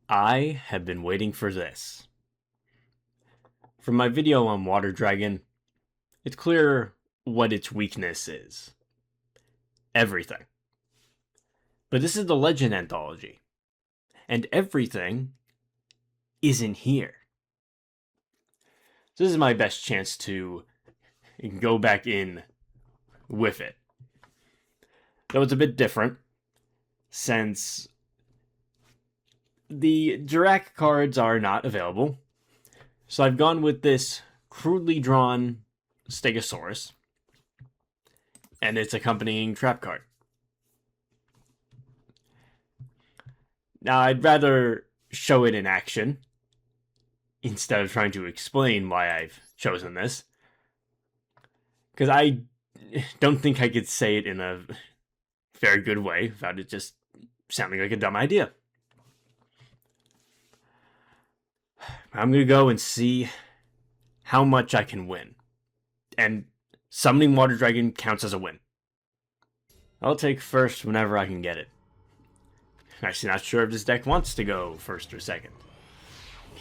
I have been waiting for this. From my video on Water Dragon, it's clear what its weakness is. Everything. But this is the Legend Anthology, and everything isn't here. So this is my best chance to go back in with it. Though it's a bit different, since the Dirac cards are not available. So I've gone with this crudely drawn Stegosaurus and its accompanying trap card. Now, I'd rather show it in action instead of trying to explain why I've chosen this, because I don't think I could say it in a very good way without it just sounding like a dumb idea. I'm going to go and see how much I can win. And summoning Water Dragon counts as a win. I'll take first whenever I can get it. I'm actually not sure if this deck wants to go first or second.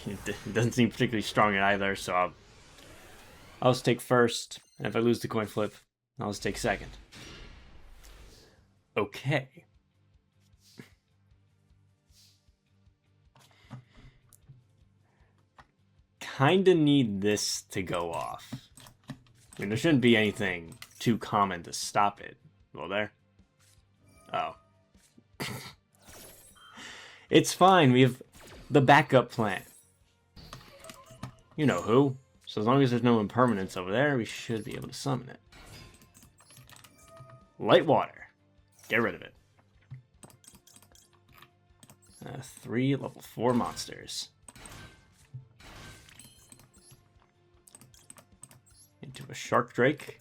It doesn't seem particularly strong in either, so I'll just take first. And if I lose the coin flip, I'll just take second. Okay. Kinda need this to go off. I mean, there shouldn't be anything too common to stop it. Will there? Oh. It's fine, we have the backup plan. You know who. So as long as there's no impermanence over there, we should be able to summon it. Light water. Get rid of it. 3 level 4 monsters. Into a Shark Drake.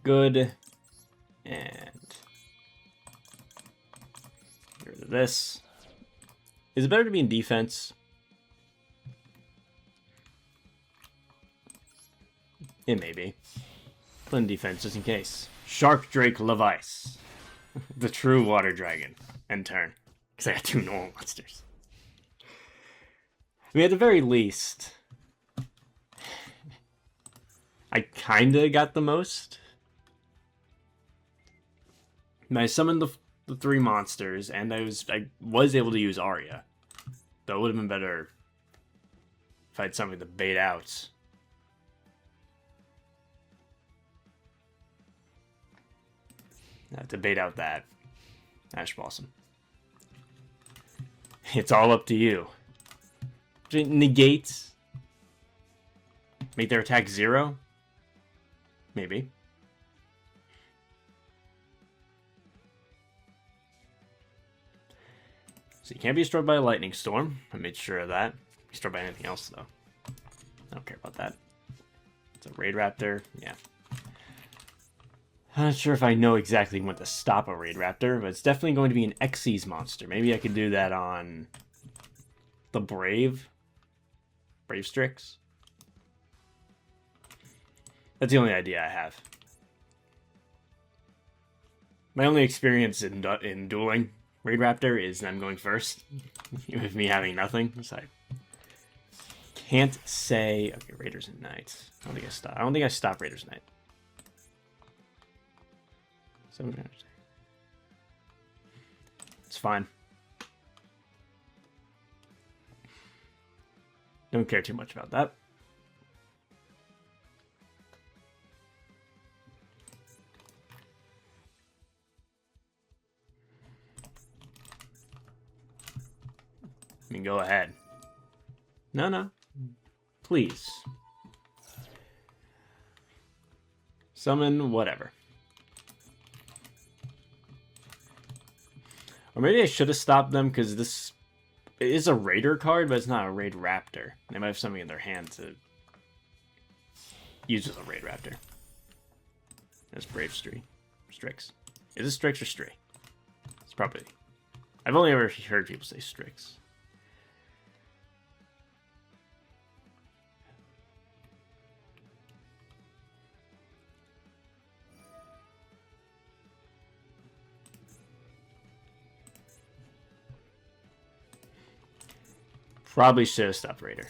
Good. And get rid of this. Is it better to be in defense? It may be. Put in defense just in case. Shark Drake Levice. The true Water Dragon. End turn. Because I got 2 normal monsters. I mean, at the very least, I kinda got the most. And I summoned the 3 monsters, and I was able to use Arya. Though it would have been better if I had something to bait out. I have to bait out that Ash Blossom. It's all up to you. Negate. Make their attack 0? Maybe. So you can't be destroyed by a lightning storm. I made sure of that. Be destroyed by anything else, though. I don't care about that. It's a Raid Raptor. Yeah. I'm not sure if I know exactly when to stop a Raid Raptor, but it's definitely going to be an Xyz monster. Maybe I could do that on the Brave Strix. That's the only idea I have. My only experience in dueling Raid Raptor is them going first, with me having nothing. So I can't say. Okay, Raiders at Night. I don't think I stopped Raiders at Night. It's fine. Don't care too much about that. I mean, go ahead. No. Please. Summon whatever. Or maybe I should have stopped them, because this is a Raider card, but it's not a Raid Raptor. They might have something in their hand to use as a Raid Raptor. That's Brave Strix. Is it Strix or Stray? It's probably... I've only ever heard people say Strix. Probably should have stopped Raider.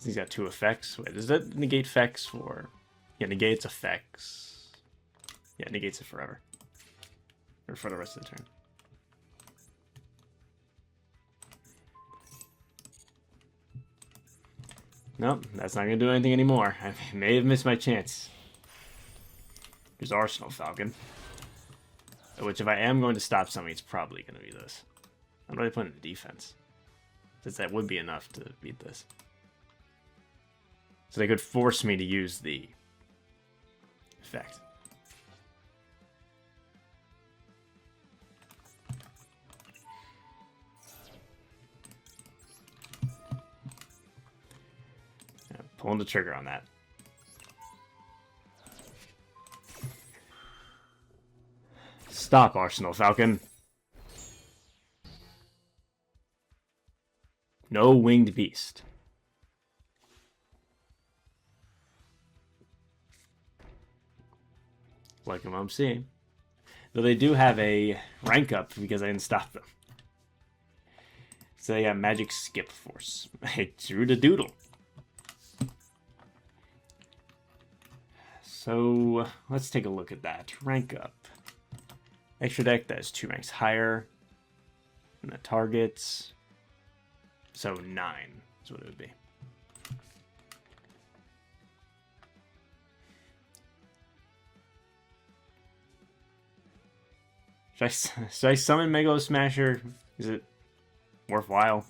He's got 2 effects. Wait, does that negate effects for... Yeah, negates effects. Yeah, negates it forever. Or for the rest of the turn. Nope, that's not going to do anything anymore. I may have missed my chance. There's Arsenal Falcon. Which, if I am going to stop something, it's probably going to be this. I'm really putting in the defense. Since that would be enough to beat this. So they could force me to use the effect. Yeah, pulling the trigger on that. Stop, Arsenal Falcon. No winged beast. Like I'm seeing. Though they do have a rank up because I didn't stop them. So they got magic skip force. I drew the doodle. So let's take a look at that. Rank up. Extra deck that is 2 ranks higher. And the targets. So 9 is what it would be. Should I summon Megalo Smasher? Is it worthwhile?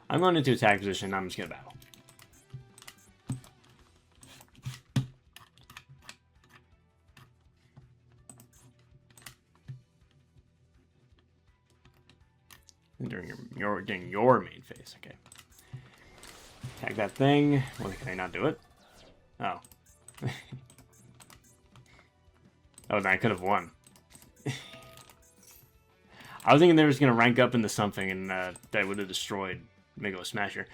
I'm going into attack position. I'm just going to battle. During your main phase, okay. Attack that thing. Well, can I not do it? Oh. Oh, then I could have won. I was thinking they were just going to rank up into something and that would have destroyed Megalo Smasher.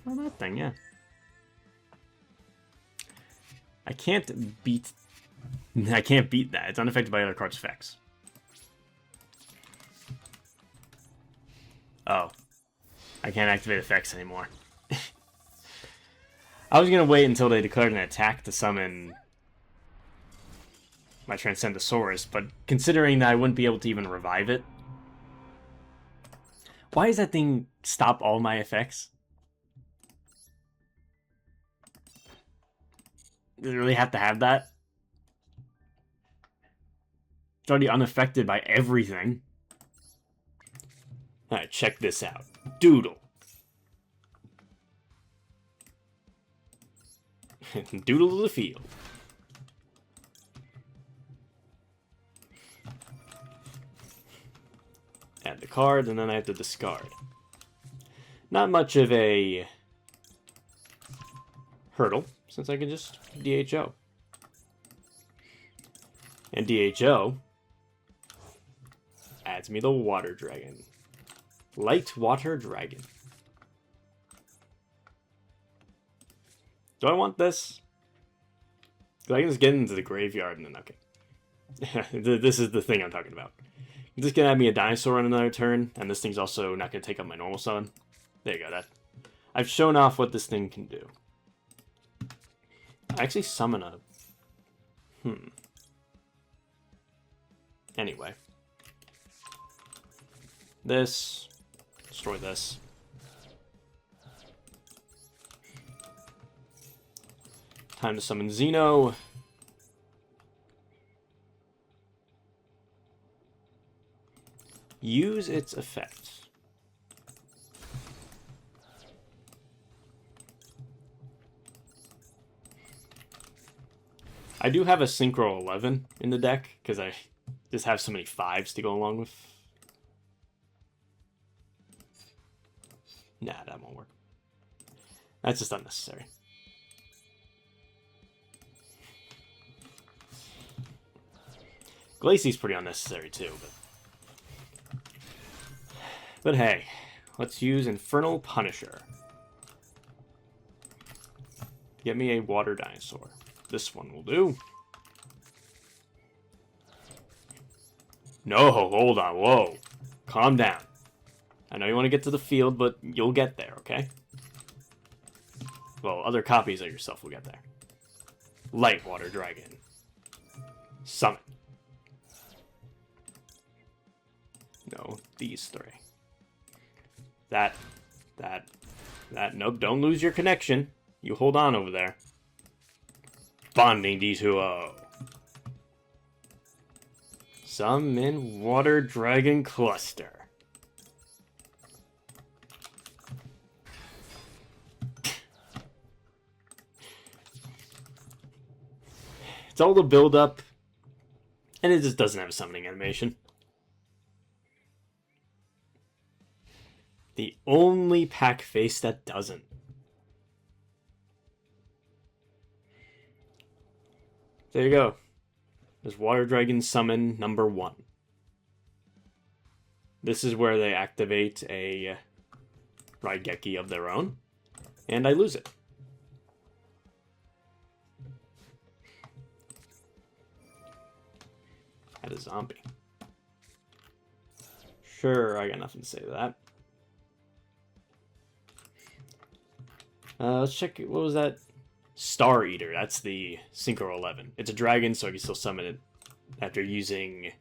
Oh, that thing, yeah. I can't beat that. It's unaffected by other cards' effects. Oh. I can't activate effects anymore. I was going to wait until they declared an attack to summon my Transcendosaurus, but considering that I wouldn't be able to even revive it... Why does that thing stop all my effects? Does it really have to have that? It's already unaffected by everything. Alright, check this out. Doodle. Doodle to the field. Add the card, and then I have to discard. Not much of a hurdle, since I can just DHO. And DHO adds me the Water Dragon. Light Water Dragon. Do I want this? Because I can just get into the graveyard and then, okay. This is the thing I'm talking about. You're just going to add me a dinosaur on another turn, and this thing's also not going to take up my normal summon. There you go. I've shown off what this thing can do. I actually summon a... Anyway. This. Destroy this. Time to summon Xeno. Use its effect. I do have a Synchro 11 in the deck, because I just have so many 5s to go along with. Nah, that won't work. That's just unnecessary. Glacie's pretty unnecessary too, but hey, let's use Infernal Punisher. Get me a water dinosaur. This one will do. No, hold on, whoa. Calm down. I know you want to get to the field, but you'll get there, okay? Well, other copies of yourself will get there. Light Water Dragon. Summon. No, these three. That. Nope, don't lose your connection. You hold on over there. Bonding D2O. Summon Water Dragon Cluster. It's all the build up, and it just doesn't have a summoning animation. The only pack face that doesn't. There you go. There's Water Dragon Summon number 1. This is where they activate a Raigeki of their own, and I lose it. Add a zombie. Sure, I got nothing to say to that. Let's check, what was that? Star Eater, that's the Synchro 11. It's a dragon, so I can still summon it after using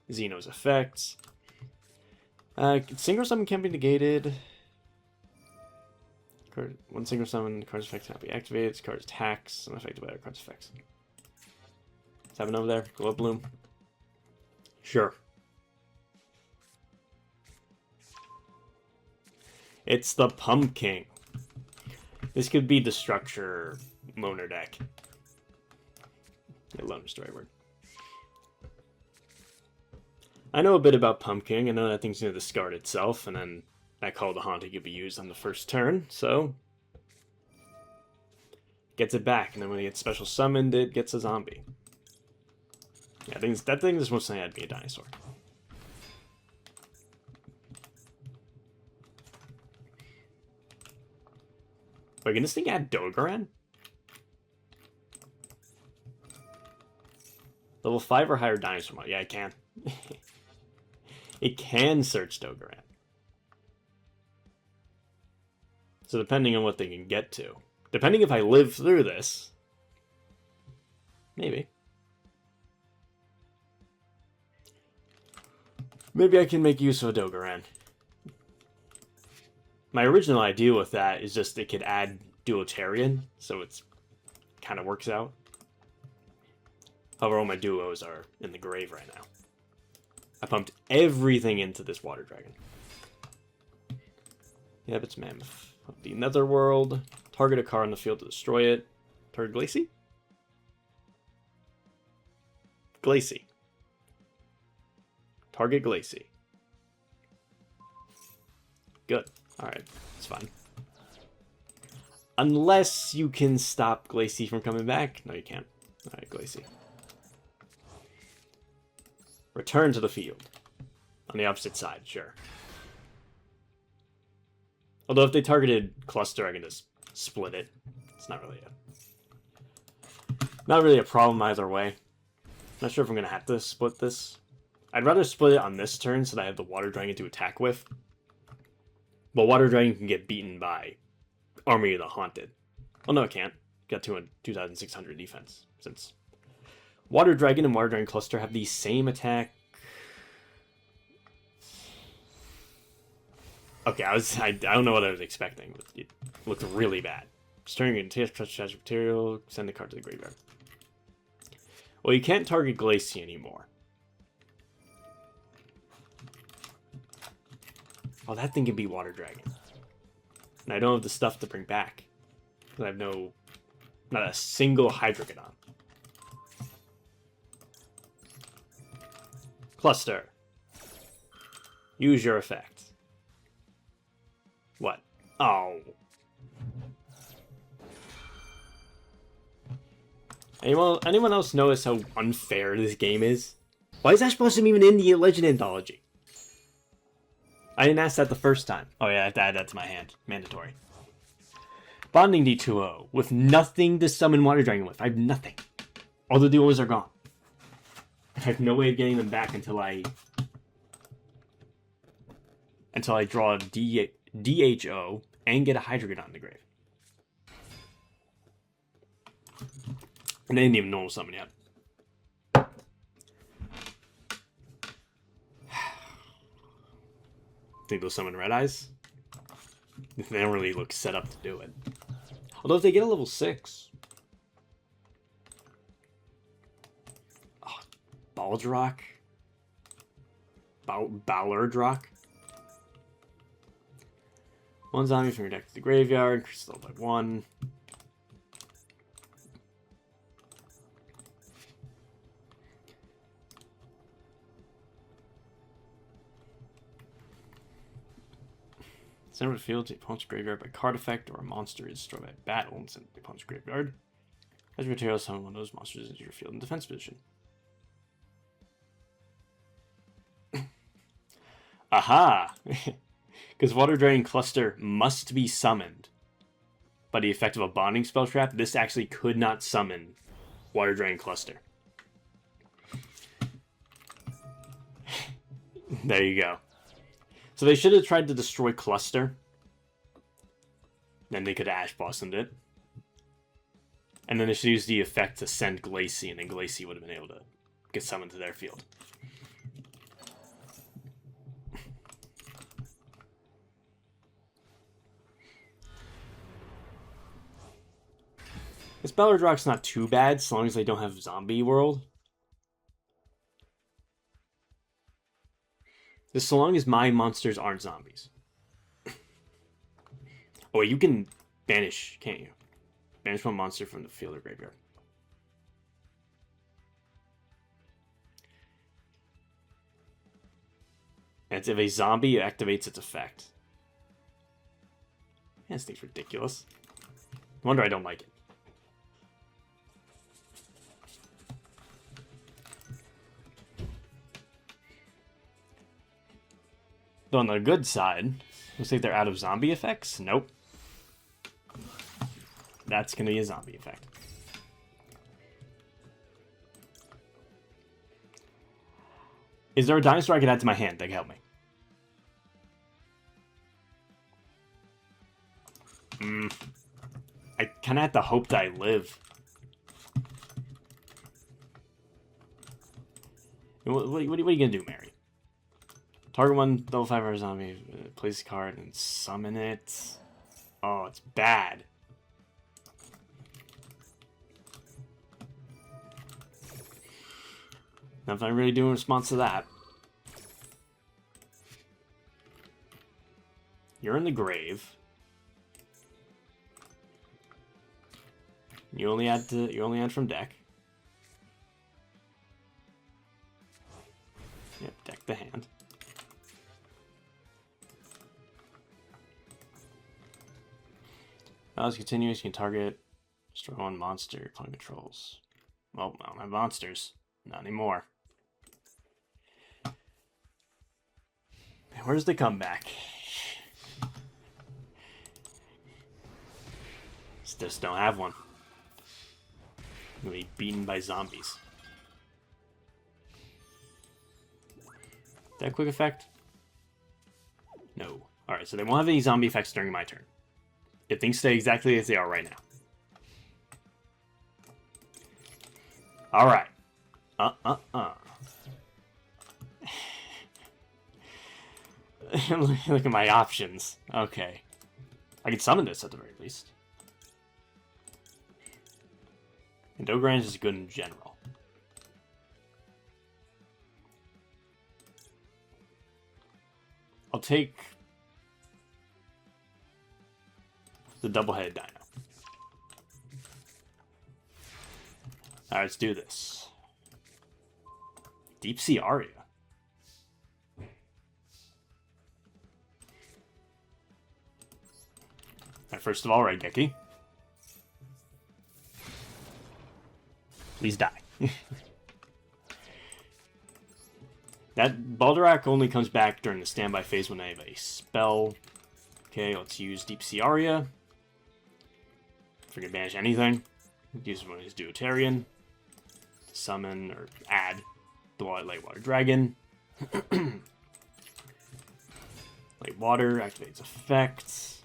Xeno's effects. Synchro summon can't be negated. One synchro summon, card's effect cannot be activated. Card's attacks, unaffected by other card's effects. What's happening over there? Glow Bloom. Sure. It's the Pumpkin. This could be the structure Moner deck. Yeah, loner's the right word. I know a bit about Pumpkin. I know that thing's going to discard itself, and then that Call to Haunting could be used on the first turn, so gets it back, and then when it gets special summoned, it gets a zombie. Yeah, that thing is mostly had to be a dinosaur. Wait, can this thing add Dogoran? Level 5 or higher dinosaur mod. Yeah, it can. It can search Dogoran. So depending on what they can get to. Depending if I live through this. Maybe. Maybe I can make use of a Dogoran. My original idea with that is just it could add Duotarian, so it's kind of works out. However, all my duos are in the grave right now. I pumped everything into this Water Dragon. Yep, it's Mammoth. The Netherworld. Target a card on the field to destroy it. Target Glacie? Glacie. Target Glacie. Good. Alright, it's fine. Unless you can stop Glacie from coming back. No, you can't. Alright, Glacie. Return to the field. On the opposite side, sure. Although if they targeted Cluster, I can just split it. It's not really a problem either way. Not sure if I'm going to have to split this. I'd rather split it on this turn so that I have the Water Dragon to attack with. But Water Dragon can get beaten by Army of the Haunted. Oh, no, it can't. Got 2,600 defense. Since Water Dragon and Water Dragon Cluster have the same attack. Okay, I don't know what I was expecting. But it looked really bad. Stirring into treasure material, send the card to the graveyard. Well, you can't target Glacie anymore. Oh, that thing can be Water Dragon. And I don't have the stuff to bring back. Because I have not a single Hydreigon. Cluster. Use your effect. What? Oh. Anyone else notice how unfair this game is? Why is Ash Blossom even in the Legend Anthology? I didn't ask that the first time. Oh yeah, I have to add that to my hand. Mandatory. Bonding D2O. With nothing to summon Water Dragon with. I have nothing. All the duos are gone. I have no way of getting them back until I draw DHO and get a Hydreigon in the grave. And I didn't even normal summon yet. Think they'll summon Red Eyes? They don't really look set up to do it. Although if they get a level 6... Oh, Baldrock? Ballardrock? One zombie from your deck to the graveyard. Increase level by 1. Center of the field to the opponent's graveyard by card effect, or a monster is destroyed by battle and sent to the opponent's graveyard. As material, summon one of those monsters into your field in defense position. Aha! Because Water Dragon Cluster must be summoned by the effect of a bonding spell trap, this actually could not summon Water Dragon Cluster. There you go. So they should have tried to destroy Cluster. Then they could have Ash Blossomed it. And then they should use the effect to send Glacie, and then Glacie would have been able to get summoned to their field. This Ballardrock's not too bad, so long as they don't have Zombie World. Just so long as my monsters aren't zombies. Oh, wait, you can banish, can't you? Banish one monster from the field or graveyard. And it's if a zombie activates its effect. Yeah, this thing's ridiculous. No wonder I don't like it. Though on the good side, looks like they're out of zombie effects. Nope. That's going to be a zombie effect. Is there a dinosaur I can add to my hand that can help me? I kind of have to hope that I live. What are you going to do, Mary? Target one level 5 or zombie, place a card and summon it. Oh, it's bad. Nothing I really do in response to that. You're in the grave. You only add from deck. Yep, deck the hand. As continuous, you can target, destroy one monster your opponent controls. Well, I don't have monsters. Not anymore. Where's the comeback? Just don't have one. I'm gonna be beaten by zombies. That quick effect? No. Alright, so they won't have any zombie effects during my turn. If things stay exactly as they are right now. Alright. Look at my options. Okay. I can summon this at the very least. And Ogrand is good in general. I'll take the double-headed dino. Alright, let's do this. Deep Sea Aria. Alright, first of all, Raigeki. Please die. That Baldorak only comes back during the standby phase when I have a spell. Okay, let's use Deep Sea Aria. If we can banish anything, use one of his Duotarian to summon or add The Light Water Dragon. Light Water activates effects.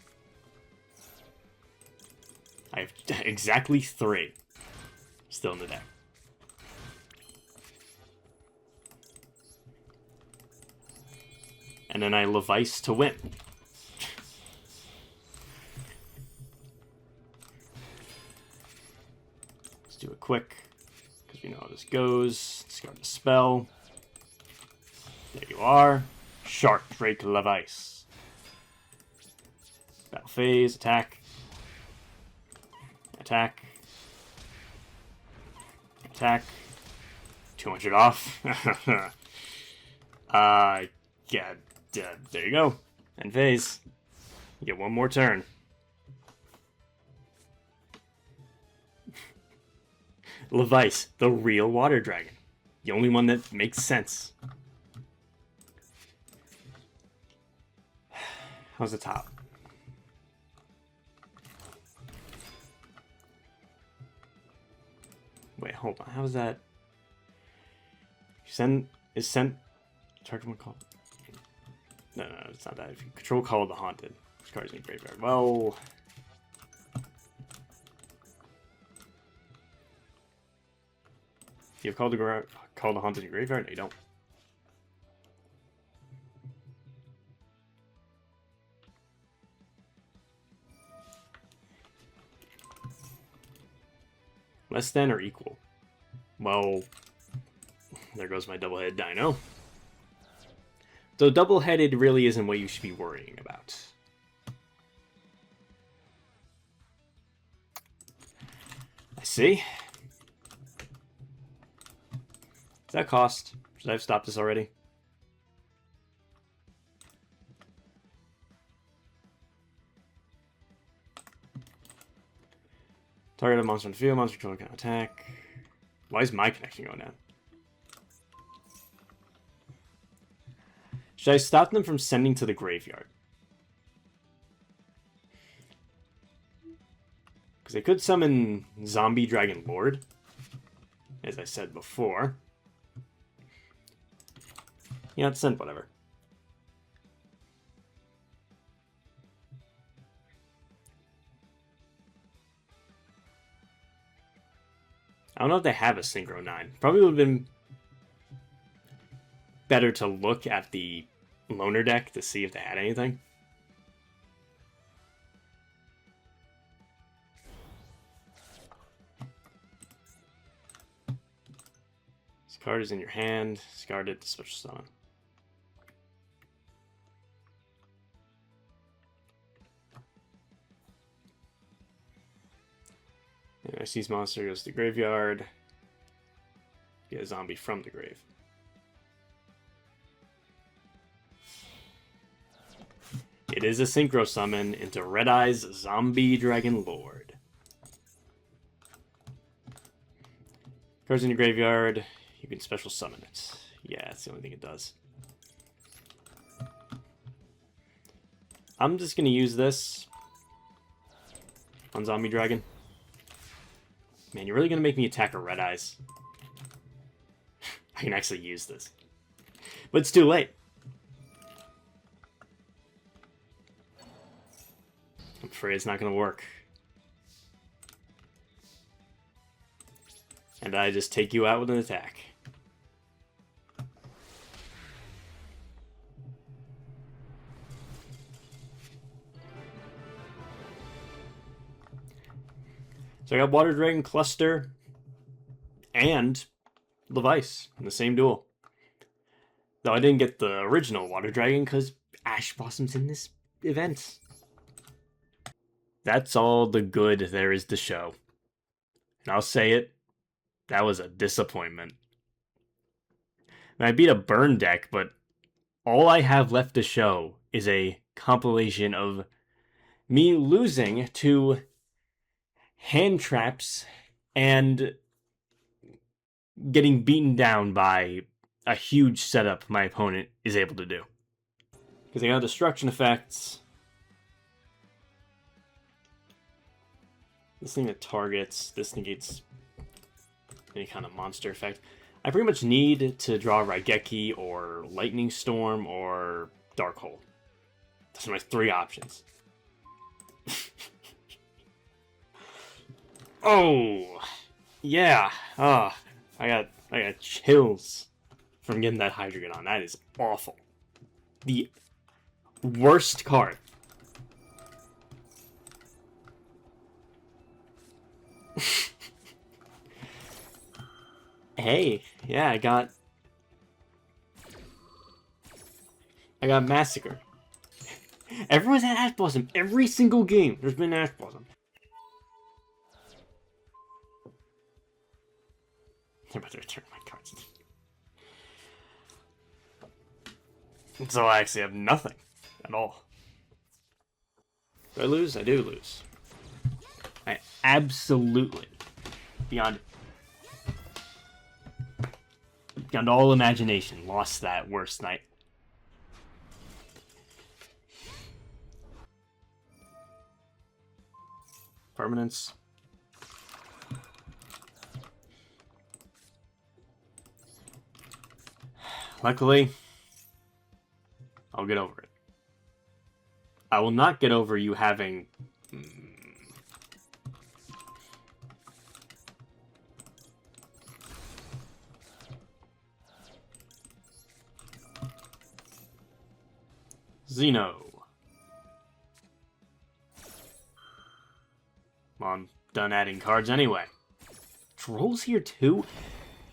I have exactly 3 still in the deck. And then I Levice to win. Let's do it quick, because we know how this goes. Discard the spell. There you are. Shark Drake Levice. Battle phase, attack. Attack. Attack. 200 off. Yeah, there you go. End phase. You get 1 more turn. Levice, the real water dragon. The only one that makes sense. How's the top? Wait, hold on. How's that? Is sent. Charge one call. No, it's not that. If you control Call of the Haunted, which card is in graveyard? Well, you have Call of the Haunted in graveyard? No, you don't. Less than or equal? Well, there goes my double-headed dino. So double-headed really isn't what you should be worrying about. I see. Does that cost? Should I have stopped this already? Target a monster on the field, monster controller can attack. Why is my connection going down? Should I stop them from sending to the graveyard? Because they could summon Zombie Dragon Lord, as I said before. You know, send whatever. I don't know if they have a Synchro 9. Probably would have been better to look at the loaner deck to see if they had anything. This card is in your hand. Discard it to special summon. And I seize monster, goes to the graveyard. Get a zombie from the grave. It is a synchro summon into Red Eye's Zombie Dragon Lord. Cards in your graveyard, you can special summon it. Yeah, that's the only thing it does. I'm just going to use this on Zombie Dragon. Man, you're really going to make me attack a Red Eyes? I can actually use this. But it's too late. I'm afraid it's not going to work. And I just take you out with an attack. So I got Water Dragon Cluster and Levice in the same duel. Though I didn't get the original Water Dragon because Ash Blossom's in this event. That's all the good there is to show. And I'll say it, that was a disappointment. I beat a burn deck, but all I have left to show is a compilation of me losing to hand traps and getting beaten down by a huge setup my opponent is able to do. Because they got destruction effects. This thing that targets, this negates any kind of monster effect. I pretty much need to draw Raigeki or Lightning Storm or Dark Hole. Those are my 3 options. Oh, yeah. I got chills from getting that Hydreigon on. That is awful. The worst card. Hey, yeah, I got massacred. Everyone's had Ash Blossom. Every single game, there's been Ash Blossom. I'm about to return my cards. So I actually have nothing at all. Do I lose? I do lose. I absolutely, beyond all imagination, lost that worst night. Permanence. Luckily, I'll get over it. I will not get over you having... Xeno. Well, I'm done adding cards anyway. Trolls here too?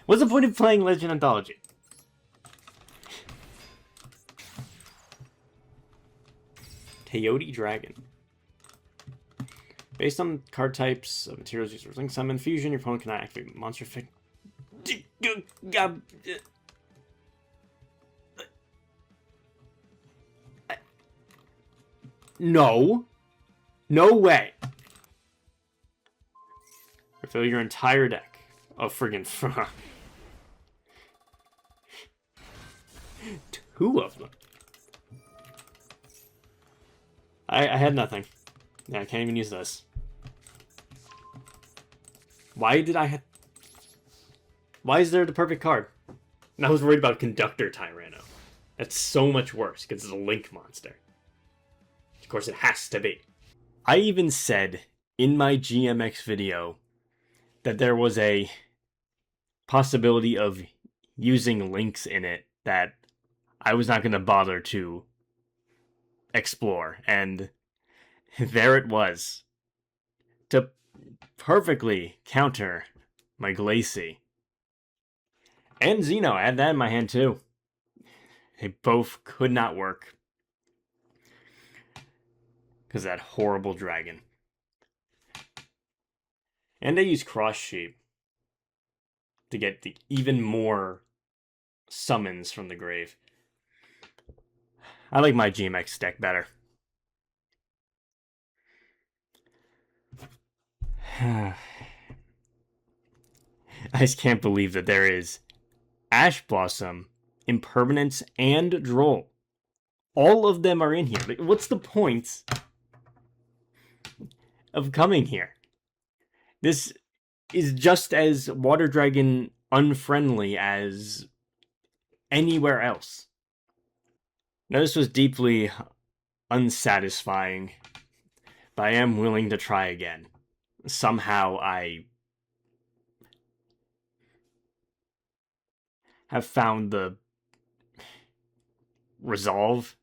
What's the point of playing Legend Anthology? Coyote Dragon. Based on card types of materials used for summon fusion, your opponent cannot activate monster effect. No. No way. Refill your entire deck of friggin' 2 of them. I had nothing. Yeah, I can't even use this. Why did I have... Why is there the perfect card? And I was worried about Conductor Tyranno. That's so much worse, because it's a Link monster. Of course it has to be. I even said in my GMX video that there was a possibility of using links in it that I was not going to bother to explore, and there it was, to perfectly counter my Glacie. And Xeno, I had that in my hand too. They both could not work because of that horrible dragon. And I used Cross Sheep to get the even more summons from the grave. I like my GMX deck better. I just can't believe that there is Ash Blossom, Impermanence, and Droll. All of them are in here. Like, what's the point of coming here? This is just as Water Dragon unfriendly as anywhere else. Now, this was deeply unsatisfying, but I am willing to try again. Somehow I have found the resolve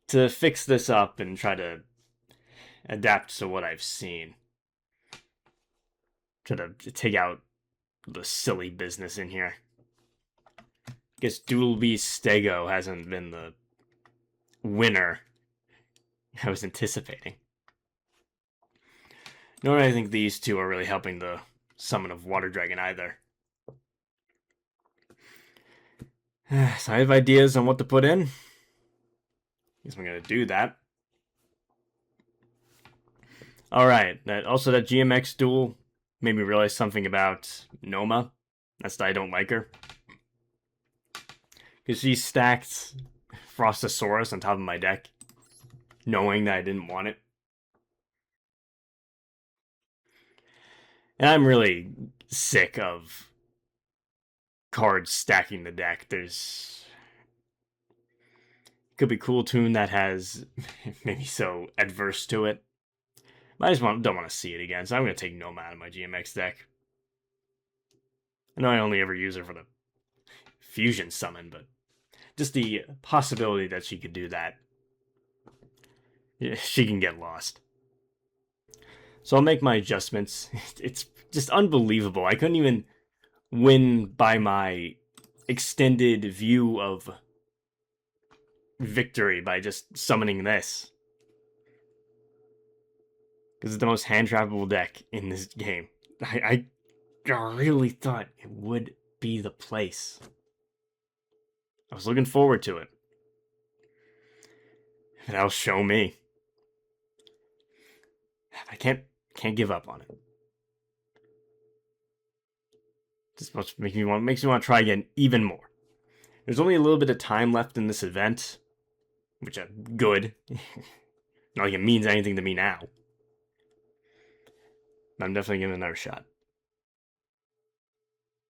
to fix this up and try to adapt to what I've seen. Try to take out the silly business in here. Guess Duel Stego hasn't been the winner I was anticipating. Nor do I think these two are really helping the summon of Water Dragon either. So I have ideas on what to put in. Guess I'm going to do that. Alright, that GMX duel made me realize something about Noma. That's that I don't like her. Because she stacked Frostosaurus on top of my deck, knowing that I didn't want it. And I'm really sick of cards stacking the deck. Could be cool tune that has maybe so adverse to it. But I just don't want to see it again, so I'm going to take Gnome out of my GMX deck. I know I only ever use her for the fusion summon, but just the possibility that she could do that, she can get lost. So I'll make my adjustments. It's just unbelievable. I couldn't even win by my extended view of victory by just summoning this. Because it's the most hand-trappable deck in this game. I really thought it would be the place. I was looking forward to it. That'll show me. I can't give up on it. This makes me want to try again even more. There's only a little bit of time left in this event, which is good. Not like it means anything to me now. But I'm definitely giving it another shot.